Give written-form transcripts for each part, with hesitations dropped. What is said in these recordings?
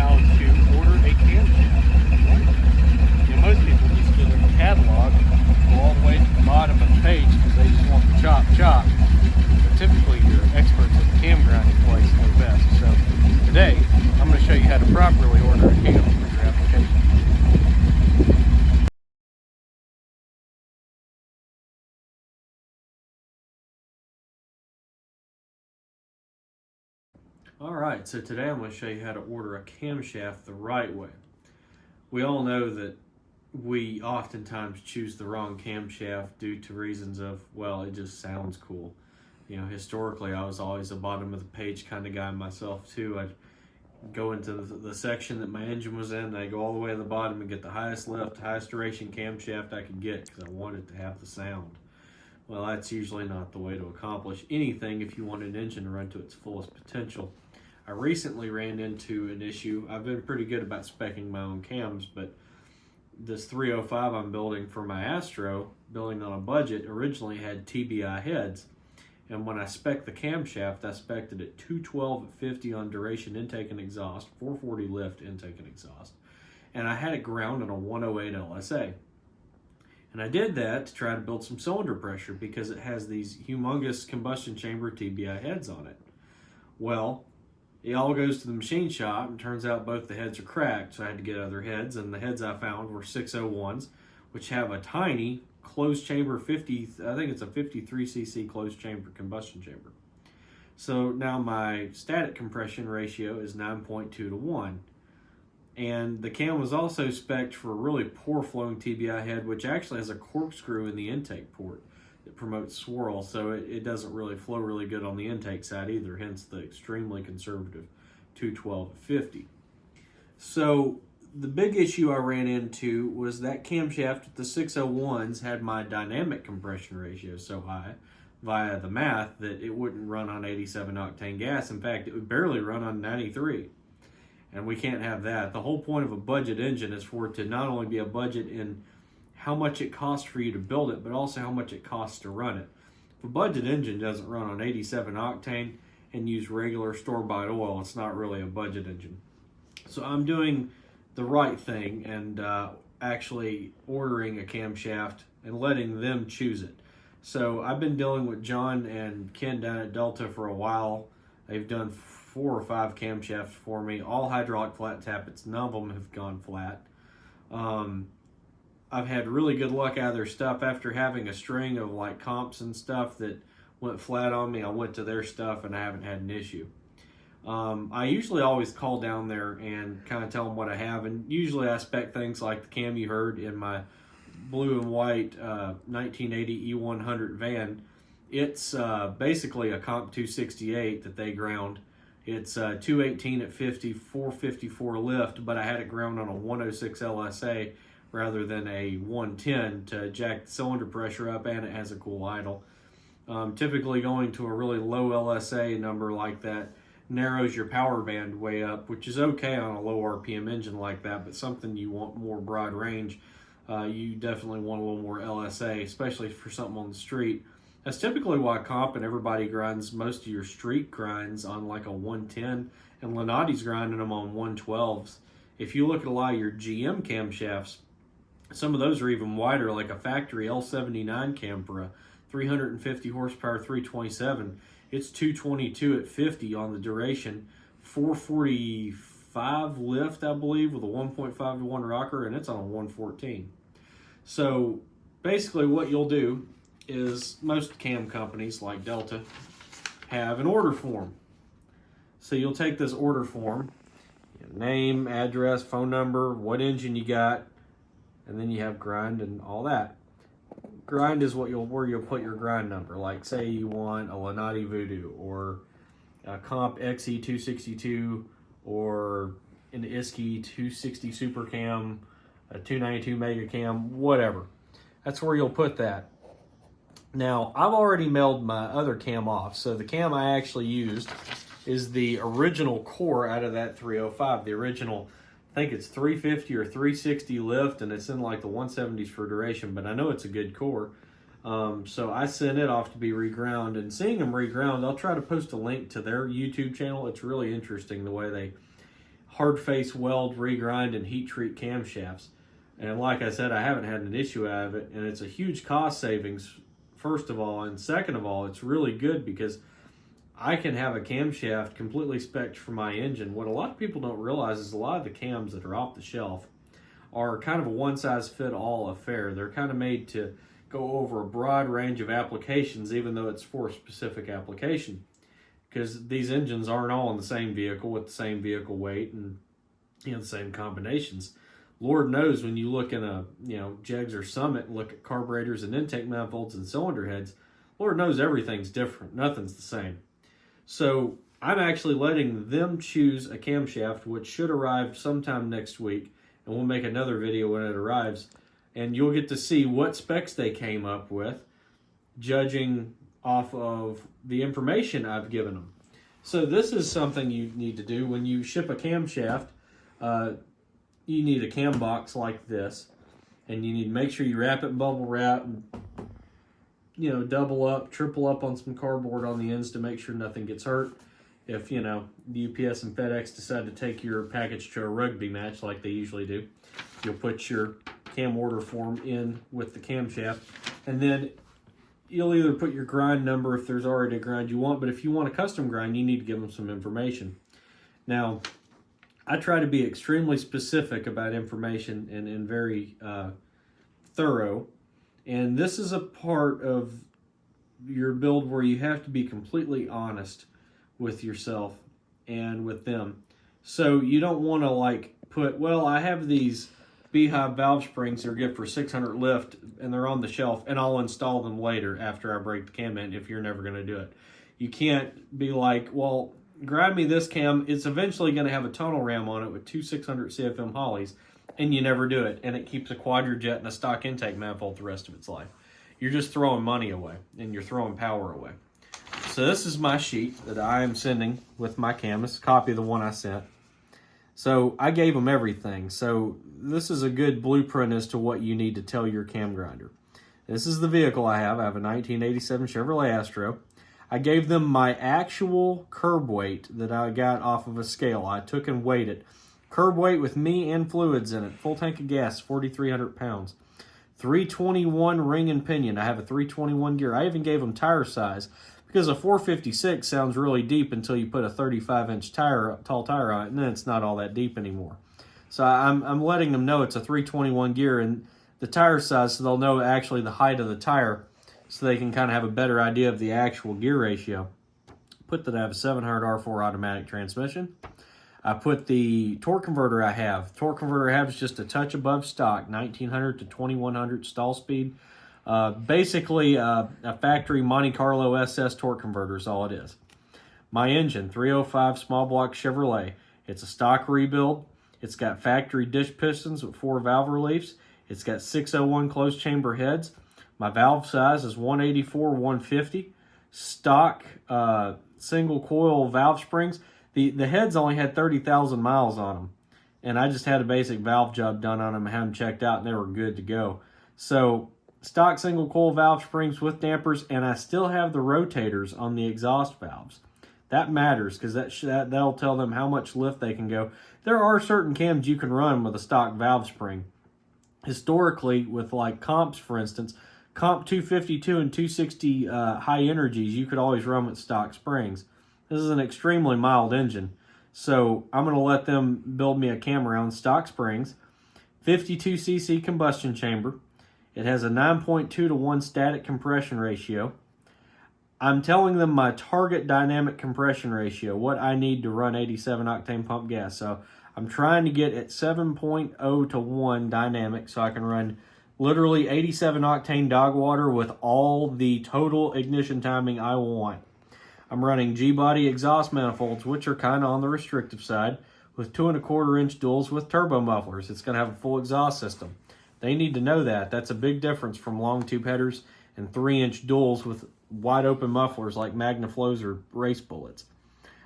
how to order a camshaft. You know, most people just get a catalog, go all the way to the bottom of the page because they just want the chop. But typically your experts at the cam grinding place know best. So today, I'm going to show you how to properly order a cam for your application. Alright, so today I'm going to show you how to order a camshaft the right way. We all know that we oftentimes choose the wrong camshaft due to reasons of, well, it just sounds cool. You know, historically I was always a bottom of the page kind of guy myself too. I'd go into the section that my engine was in, and I'd go all the way to the bottom and get the highest lift, highest duration camshaft I could get because I wanted to have the sound. Well, that's usually not the way to accomplish anything if you want an engine to run to its fullest potential. I recently ran into an issue. I've been pretty good about speccing my own cams, but this 305 I'm building for my Astro, building on a budget, originally had TBI heads. And when I spec'd the camshaft, I spec'd it at 212 at 50 on duration intake and exhaust, 440 lift intake and exhaust. And I had it ground on a 108 LSA. And I did that to try to build some cylinder pressure because it has these humongous combustion chamber TBI heads on it. Well, it all goes to the machine shop, and turns out both the heads are cracked, so I had to get other heads, and the heads I found were 601s, which have a tiny closed chamber 50, I think it's a 53cc closed chamber combustion chamber. So now my static compression ratio is 9.2 to 1. And the cam was also spec'd for a really poor flowing TBI head, which actually has a corkscrew in the intake port that promotes swirl, so it doesn't really flow really good on the intake side either, hence the extremely conservative 212 to 50. So the big issue I ran into was that camshaft with the 601s had my dynamic compression ratio so high via the math that it wouldn't run on 87 octane gas. In fact, it would barely run on 93. And we can't have that. The whole point of a budget engine is for it to not only be a budget in how much it costs for you to build it, but also how much it costs to run it. If a budget engine doesn't run on 87 octane and use regular store-bought oil, it's not really a budget engine. So I'm doing the right thing and actually ordering a camshaft and letting them choose it. So I've been dealing with John and Ken down at Delta for a while. They've done 4 or 5 camshafts for me, all hydraulic flat tappets. None of them have gone flat. I've had really good luck out of their stuff. After having a string of like comps and stuff that went flat on me, I went to their stuff and I haven't had an issue. I usually always call down there and kind of tell them what I have, and usually I spec things like the cam you heard in my blue and white 1980 E100 van. It's basically a comp 268 that they ground. It's 218 at 50, 454 lift, but I had it ground on a 106 LSA rather than a 110 to jack the cylinder pressure up, and it has a cool idle. Typically going to a really low LSA number like that narrows your power band way up, which is okay on a low RPM engine like that, but something you want more broad range, you definitely want a little more LSA, especially for something on the street. That's typically why comp and everybody grinds most of your street grinds on like a 110, and Lenati's grinding them on 112s. If you look at a lot of your GM camshafts, some of those are even wider, like a factory L79 cam for a 350 horsepower 327. It's 222 at 50 on the duration, 445 lift, I believe, with a 1.5 to 1 rocker, and it's on a 114. So basically what you'll do is most cam companies like Delta have an order form. So you'll take this order form, name, address, phone number, what engine you got, and then you have grind and all that. Grind is where you'll put your grind number. Like say you want a Lenati Voodoo or a Comp XE262 or an ISKI 260 Super Cam, a 292 Mega Cam, whatever. That's where you'll put that. Now, I've already mailed my other cam off, so the cam I actually used is the original core out of that 305, the original, I think it's 350 or 360 lift, and it's in like the 170s for duration, but I know it's a good core. So I sent it off to be reground, and seeing them reground, I'll try to post a link to their YouTube channel. It's really interesting the way they hard face weld, regrind, and heat treat camshafts. And like I said, I haven't had an issue out of it, and it's a huge cost savings, first of all, and second of all, it's really good because I can have a camshaft completely spec'd for my engine. What a lot of people don't realize is a lot of the cams that are off the shelf are kind of a one-size-fit-all affair. They're kind of made to go over a broad range of applications, even though it's for a specific application. Because these engines aren't all in the same vehicle with the same vehicle weight and the same combinations. Lord knows when you look in a Jegs or Summit and look at carburetors and intake manifolds and cylinder heads, Lord knows everything's different. Nothing's the same. So I'm actually letting them choose a camshaft, which should arrive sometime next week, and we'll make another video when it arrives, and you'll get to see what specs they came up with, judging off of the information I've given them. So this is something you need to do when you ship a camshaft. You need a cam box like this, and you need to make sure you wrap it in bubble wrap and double up, triple up on some cardboard on the ends to make sure nothing gets hurt. If the UPS and FedEx decide to take your package to a rugby match like they usually do, you'll put your cam order form in with the camshaft, and then you'll either put your grind number if there's already a grind you want, but if you want a custom grind, you need to give them some information. Now, I try to be extremely specific about information and very thorough, and this is a part of your build where you have to be completely honest with yourself and with them. So you don't want to put, well, I have these Beehive valve springs that are good for 600 lift and they're on the shelf and I'll install them later after I break the cam in if you're never going to do it. You can't be like, well, grab me this cam, it's eventually going to have a tunnel ram on it with two 600 CFM Hollies, and you never do it, and it keeps a quadrijet and a stock intake manifold the rest of its life. You're just throwing money away, and you're throwing power away. So this is my sheet that I am sending with my cam. It's a copy of the one I sent. So I gave them everything. So this is a good blueprint as to what you need to tell your cam grinder. This is the vehicle I have. I have a 1987 Chevrolet Astro. I gave them my actual curb weight that I got off of a scale. I took and weighed it. Curb weight with me and fluids in it. Full tank of gas, 4,300 pounds. 321 ring and pinion. I have a 321 gear. I even gave them tire size because a 456 sounds really deep until you put a 35-inch tall tire on it, and then it's not all that deep anymore. So I'm letting them know it's a 321 gear and the tire size, so they'll know actually the height of the tire, so they can kind of have a better idea of the actual gear ratio. Put that I have a 700 R4 automatic transmission. I put the torque converter I have. Torque converter I have is just a touch above stock, 1900 to 2100 stall speed. Basically, a factory Monte Carlo SS torque converter is all it is. My engine, 305 small block Chevrolet. It's a stock rebuild. It's got factory dish pistons with 4 valve reliefs. It's got 601 closed chamber heads. My valve size is 184-150. Stock single coil valve springs. The heads only had 30,000 miles on them. And I just had a basic valve job done on them and had them checked out and they were good to go. So stock single coil valve springs with dampers, and I still have the rotators on the exhaust valves. That matters because that'll tell them how much lift they can go. There are certain cams you can run with a stock valve spring. Historically, with like comps, for instance, comp 252 and 260 high energies, you could always run with stock springs. This is an extremely mild engine, so I'm going to let them build me a cam around stock springs. 52cc combustion chamber. It has a 9.2 to 1 static compression ratio. I'm telling them my target dynamic compression ratio, what I need to run 87 octane pump gas. So I'm trying to get at 7.0 to 1 dynamic so I can run literally 87 octane dog water with all the total ignition timing I want. I'm running G-body exhaust manifolds, which are kind of on the restrictive side, with 2.25-inch duals with turbo mufflers. It's going to have a full exhaust system. They need to know that. That's a big difference from long tube headers and 3-inch duals with wide open mufflers like MagnaFlows or race bullets.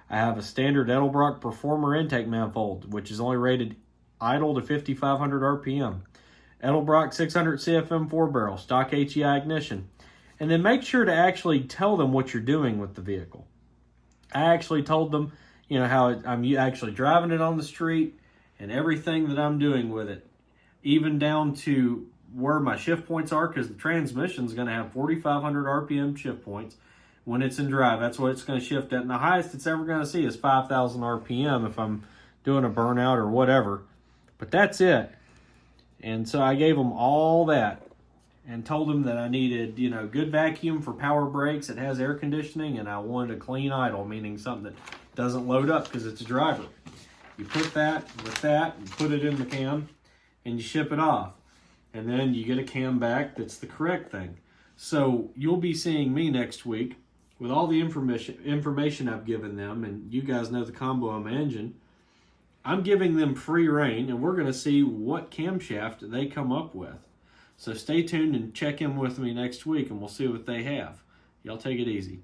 I have a standard Edelbrock Performer intake manifold, which is only rated idle to 5,500 RPM. Edelbrock 600 CFM 4-barrel, stock HEI ignition. And then make sure to actually tell them what you're doing with the vehicle. I actually told them, you know, how I'm actually driving it on the street and everything that I'm doing with it, even down to where my shift points are, because the transmission is going to have 4,500 RPM shift points when it's in drive. That's what it's going to shift at. And the highest it's ever going to see is 5,000 RPM if I'm doing a burnout or whatever. But that's it. And so I gave them all that and told them that I needed, you know, good vacuum for power brakes. It has air conditioning, and I wanted a clean idle, meaning something that doesn't load up because it's a driver. You put that with that and put it in the cam and you ship it off. And then you get a cam back that's the correct thing. So you'll be seeing me next week with all the information I've given them, and you guys know the combo on my engine. I'm giving them free reign, and we're going to see what camshaft they come up with. So stay tuned and check in with me next week, and we'll see what they have. Y'all take it easy.